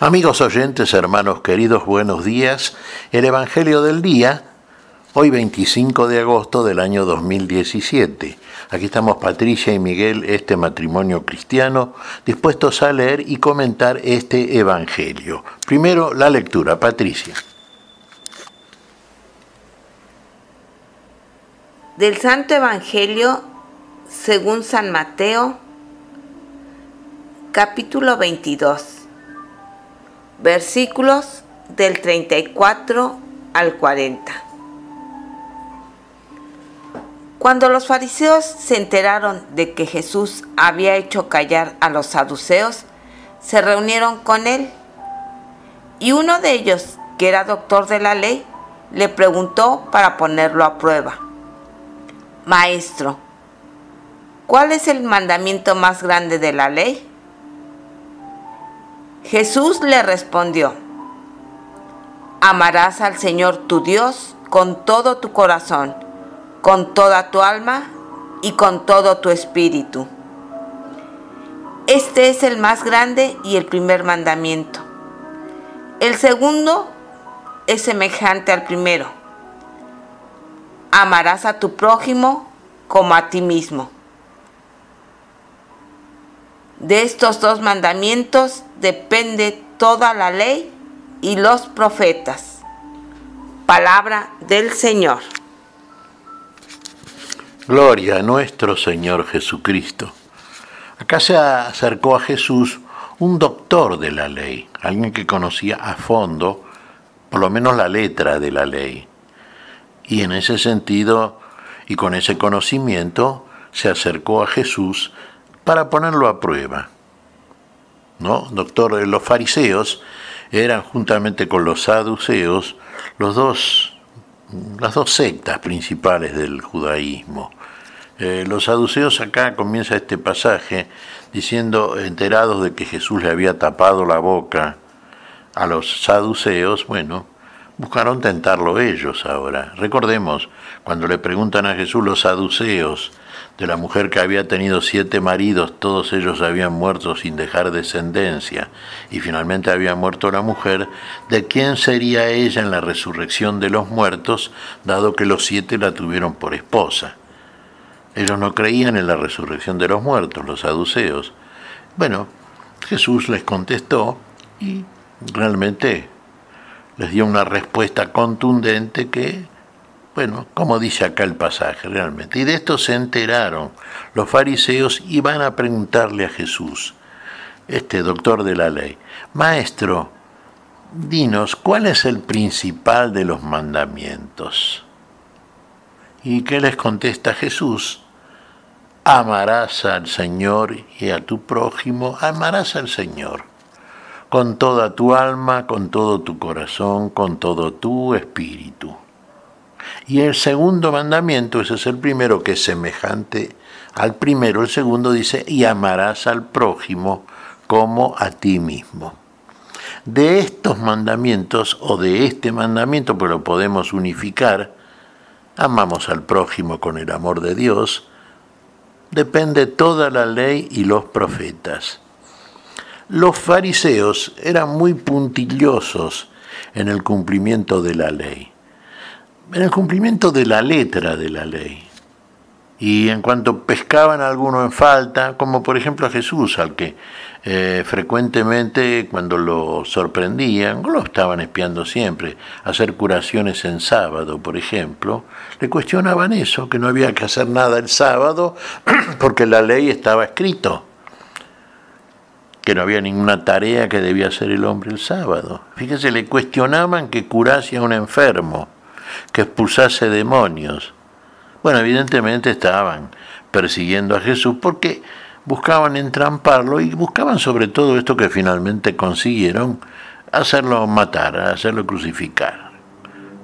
Amigos oyentes, hermanos queridos, buenos días. El Evangelio del día, hoy 25 de agosto del año 2017. Aquí estamos Patricia y Miguel, este matrimonio cristiano, dispuestos a leer y comentar este Evangelio. Primero, la lectura. Patricia. Del Santo Evangelio según San Mateo, capítulo 22. Versículos del 34 al 40. Cuando los fariseos se enteraron de que Jesús había hecho callar a los saduceos, se reunieron con él. Y uno de ellos, que era doctor de la ley, le preguntó para ponerlo a prueba: Maestro, ¿cuál es el mandamiento más grande de la ley? Jesús le respondió: Amarás al Señor tu Dios con todo tu corazón, con toda tu alma y con todo tu espíritu. Este es el más grande y el primer mandamiento. El segundo es semejante al primero: amarás a tu prójimo como a ti mismo. De estos dos mandamientos depende toda la ley y los profetas. Palabra del Señor. Gloria a nuestro Señor Jesucristo. Acá se acercó a Jesús un doctor de la ley, alguien que conocía a fondo, por lo menos la letra de la ley. Y en ese sentido, y con ese conocimiento, se acercó a Jesús para ponerlo a prueba. ¿No? Doctor, los fariseos eran, juntamente con los saduceos, las dos sectas principales del judaísmo. Los saduceos, acá comienza este pasaje diciendo, enterados de que Jesús le había tapado la boca a los saduceos, bueno, buscaron tentarlo ellos ahora. Recordemos, cuando le preguntan a Jesús los saduceos de la mujer que había tenido 7 maridos, todos ellos habían muerto sin dejar descendencia, y finalmente había muerto la mujer, ¿de quién sería ella en la resurrección de los muertos, dado que los 7 la tuvieron por esposa? Ellos no creían en la resurrección de los muertos, los saduceos. Bueno, Jesús les contestó y realmente les dio una respuesta contundente que, bueno, como dice acá el pasaje realmente. Y de esto se enteraron los fariseos y van a preguntarle a Jesús, este doctor de la ley: Maestro, dinos, ¿cuál es el principal de los mandamientos? ¿Y qué les contesta Jesús? Amarás al Señor y a tu prójimo, amarás al Señor con toda tu alma, con todo tu corazón, con todo tu espíritu. Y el segundo mandamiento, ese es el primero, que es semejante al primero. El segundo dice: y amarás al prójimo como a ti mismo. De estos mandamientos, o de este mandamiento, pues lo podemos unificar, amamos al prójimo con el amor de Dios, depende toda la ley y los profetas. Los fariseos eran muy puntillosos en el cumplimiento de la ley, en el cumplimiento de la letra de la ley. Y en cuanto pescaban a alguno en falta, como por ejemplo a Jesús, al que frecuentemente cuando lo sorprendían, lo estaban espiando siempre, hacer curaciones en sábado, por ejemplo, le cuestionaban eso, que no había que hacer nada el sábado, porque en la ley estaba escrito que no había ninguna tarea que debía hacer el hombre el sábado. Fíjese, le cuestionaban que curase a un enfermo, que expulsase demonios. Bueno, evidentemente estaban persiguiendo a Jesús porque buscaban entramparlo y buscaban sobre todo esto que finalmente consiguieron, hacerlo matar, hacerlo crucificar.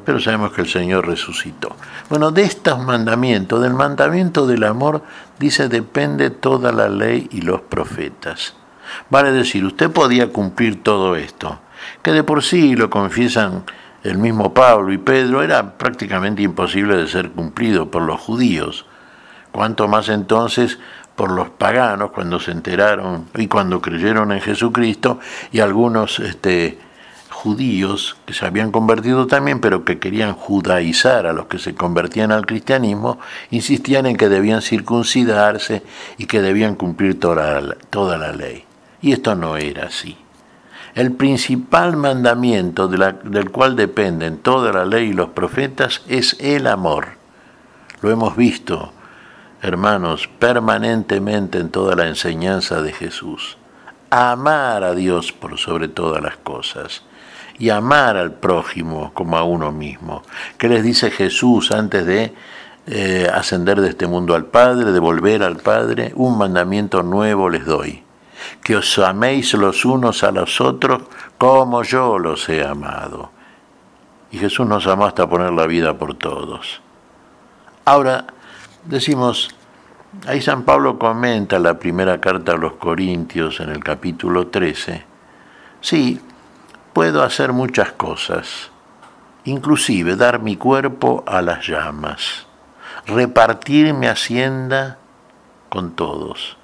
Pero sabemos que el Señor resucitó. Bueno, de estos mandamientos, del mandamiento del amor, dice, depende toda la ley y los profetas. Vale decir, usted podía cumplir todo esto, que de por sí, lo confiesan el mismo Pablo y Pedro, era prácticamente imposible de ser cumplido por los judíos. Cuanto más entonces por los paganos cuando se enteraron y cuando creyeron en Jesucristo, y algunos judíos que se habían convertido también, pero que querían judaizar a los que se convertían al cristianismo, insistían en que debían circuncidarse y que debían cumplir toda la ley. Y esto no era así. El principal mandamiento del cual dependen toda la ley y los profetas es el amor. Lo hemos visto, hermanos, permanentemente en toda la enseñanza de Jesús. Amar a Dios por sobre todas las cosas y amar al prójimo como a uno mismo. ¿Qué les dice Jesús antes de ascender de este mundo al Padre, de volver al Padre? Un mandamiento nuevo les doy: que os améis los unos a los otros como yo los he amado. Y Jesús nos amó hasta poner la vida por todos. Ahora, decimos, ahí San Pablo comenta la primera carta a los Corintios en el capítulo 13. Sí, puedo hacer muchas cosas, inclusive dar mi cuerpo a las llamas, repartir mi hacienda con todos.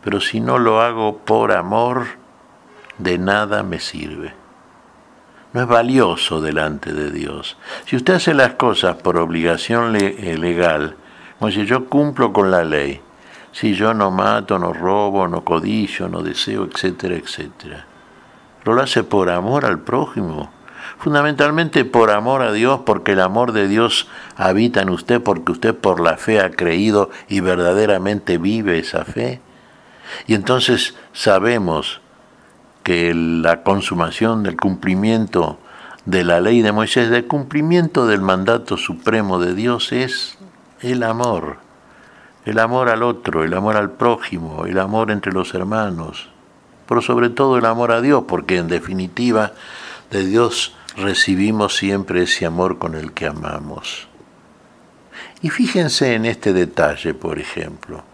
Pero si no lo hago por amor, de nada me sirve. No es valioso delante de Dios. Si usted hace las cosas por obligación legal, como si yo cumplo con la ley, si yo no mato, no robo, no codicio, no deseo, etcétera, etcétera, lo hace por amor al prójimo, fundamentalmente por amor a Dios, porque el amor de Dios habita en usted, porque usted por la fe ha creído y verdaderamente vive esa fe. Y entonces sabemos que la consumación del cumplimiento de la ley de Moisés, del cumplimiento del mandato supremo de Dios, es el amor al otro, el amor al prójimo, el amor entre los hermanos, pero sobre todo el amor a Dios, porque en definitiva de Dios recibimos siempre ese amor con el que amamos. Y fíjense en este detalle, por ejemplo.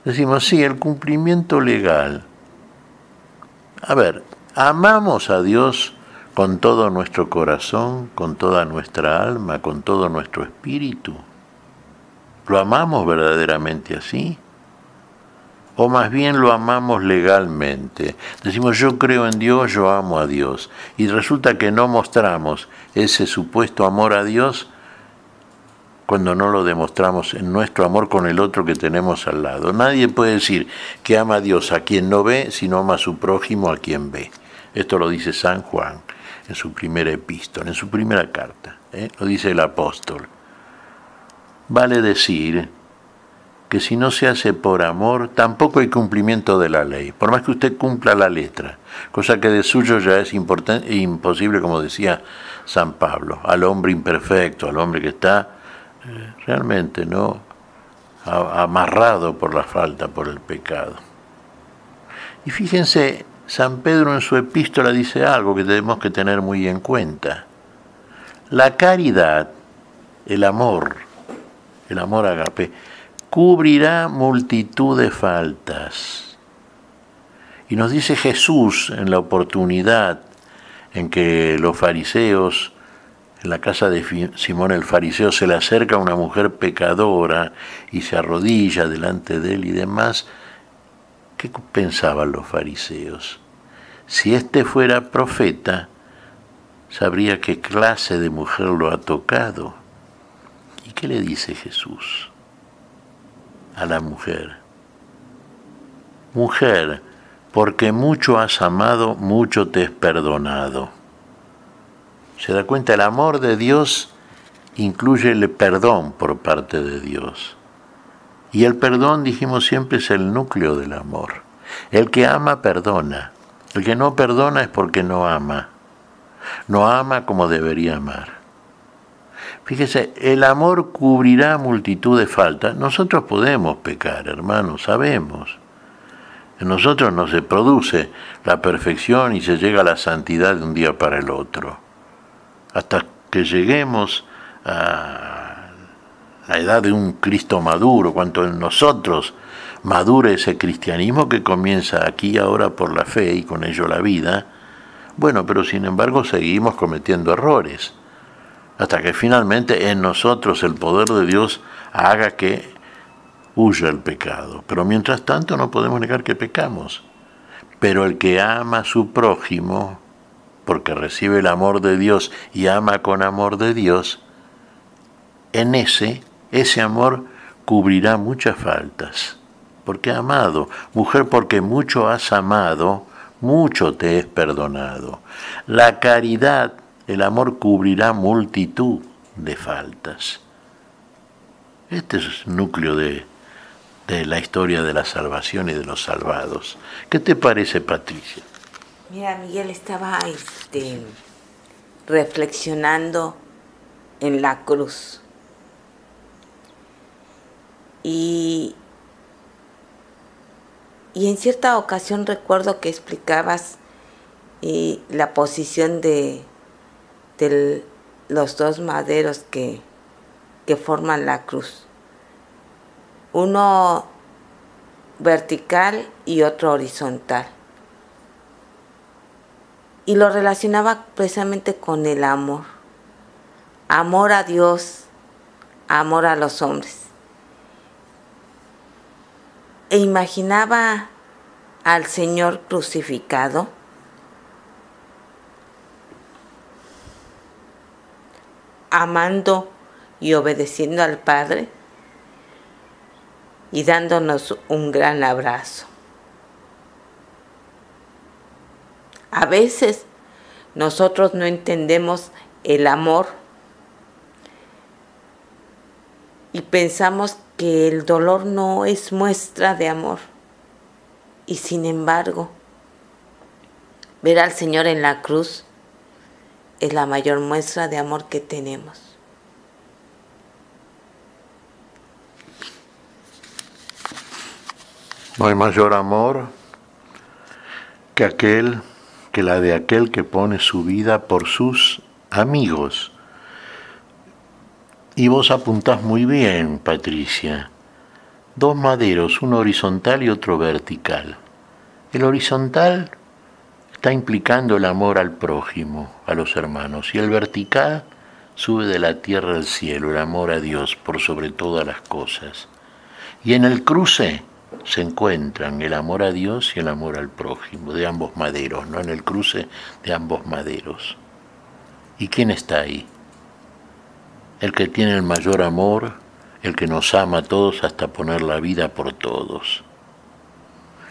Decimos, sí, el cumplimiento legal. A ver, amamos a Dios con todo nuestro corazón, con toda nuestra alma, con todo nuestro espíritu. ¿Lo amamos verdaderamente así? O más bien lo amamos legalmente. Decimos, yo creo en Dios, yo amo a Dios. Y resulta que no mostramos ese supuesto amor a Dios cuando no lo demostramos en nuestro amor con el otro que tenemos al lado. Nadie puede decir que ama a Dios a quien no ve, sino ama a su prójimo a quien ve. Esto lo dice San Juan en su primera epístola, en su primera carta. Lo dice el apóstol. Vale decir que si no se hace por amor, tampoco hay cumplimiento de la ley, por más que usted cumpla la letra, cosa que de suyo ya es imposible, como decía San Pablo, al hombre imperfecto, al hombre que está realmente no amarrado por la falta, por el pecado. Y fíjense, San Pedro en su epístola dice algo que tenemos que tener muy en cuenta. La caridad, el amor agape, cubrirá multitud de faltas. Y nos dice Jesús en la oportunidad en que los fariseos, en la casa de Simón el fariseo, se le acerca una mujer pecadora y se arrodilla delante de él y demás. ¿Qué pensaban los fariseos? Si éste fuera profeta, sabría qué clase de mujer lo ha tocado. ¿Y qué le dice Jesús a la mujer? Mujer, porque mucho has amado, mucho te es perdonado. ¿Se da cuenta? El amor de Dios incluye el perdón por parte de Dios. Y el perdón, dijimos siempre, es el núcleo del amor. El que ama, perdona. El que no perdona es porque no ama. No ama como debería amar. Fíjese, el amor cubrirá multitud de faltas. Nosotros podemos pecar, hermanos, sabemos. En nosotros no se produce la perfección y se llega a la santidad de un día para el otro. Hasta que lleguemos a la edad de un Cristo maduro, cuanto en nosotros madure ese cristianismo que comienza aquí ahora por la fe y con ello la vida, bueno, pero sin embargo seguimos cometiendo errores, hasta que finalmente en nosotros el poder de Dios haga que huya el pecado. Pero mientras tanto no podemos negar que pecamos. Pero el que ama a su prójimo, porque recibe el amor de Dios y ama con amor de Dios, en ese amor cubrirá muchas faltas. Porque ha amado. Mujer, porque mucho has amado, mucho te es perdonado. La caridad, el amor cubrirá multitud de faltas. Este es el núcleo de la historia de la salvación y de los salvados. ¿Qué te parece, Patricia? Mira, Miguel, estaba reflexionando en la cruz. Y en cierta ocasión recuerdo que explicabas la posición de los dos maderos que forman la cruz. Uno vertical y otro horizontal. Y lo relacionaba precisamente con el amor. Amor a Dios, amor a los hombres. E imaginaba al Señor crucificado amando y obedeciendo al Padre y dándonos un gran abrazo. A veces nosotros no entendemos el amor y pensamos que el dolor no es muestra de amor. Y sin embargo, ver al Señor en la cruz es la mayor muestra de amor que tenemos. No hay mayor amor que la de aquel que pone su vida por sus amigos. Y vos apuntás muy bien, Patricia. Dos maderos, uno horizontal y otro vertical. El horizontal está implicando el amor al prójimo, a los hermanos, y el vertical sube de la tierra al cielo, el amor a Dios por sobre todas las cosas. Y en el cruce se encuentran el amor a Dios y el amor al prójimo, de ambos maderos, ¿no? En el cruce de ambos maderos. ¿Y quién está ahí? El que tiene el mayor amor, el que nos ama a todos hasta poner la vida por todos.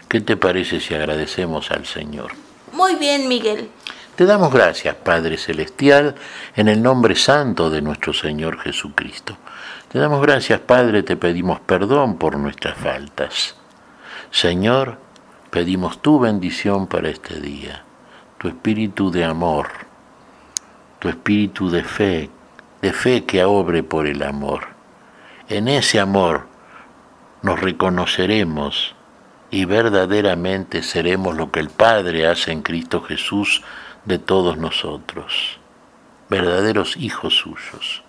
¿Qué te parece si agradecemos al Señor? Muy bien, Miguel. Te damos gracias, Padre Celestial, en el nombre santo de nuestro Señor Jesucristo. Te damos gracias, Padre, te pedimos perdón por nuestras faltas. Señor, pedimos tu bendición para este día, tu espíritu de amor, tu espíritu de fe que obre por el amor. En ese amor nos reconoceremos y verdaderamente seremos lo que el Padre hace en Cristo Jesús de todos nosotros, verdaderos hijos suyos.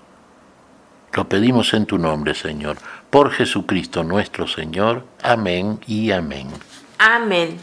Lo pedimos en tu nombre, Señor, por Jesucristo nuestro Señor. Amén y amén. Amén.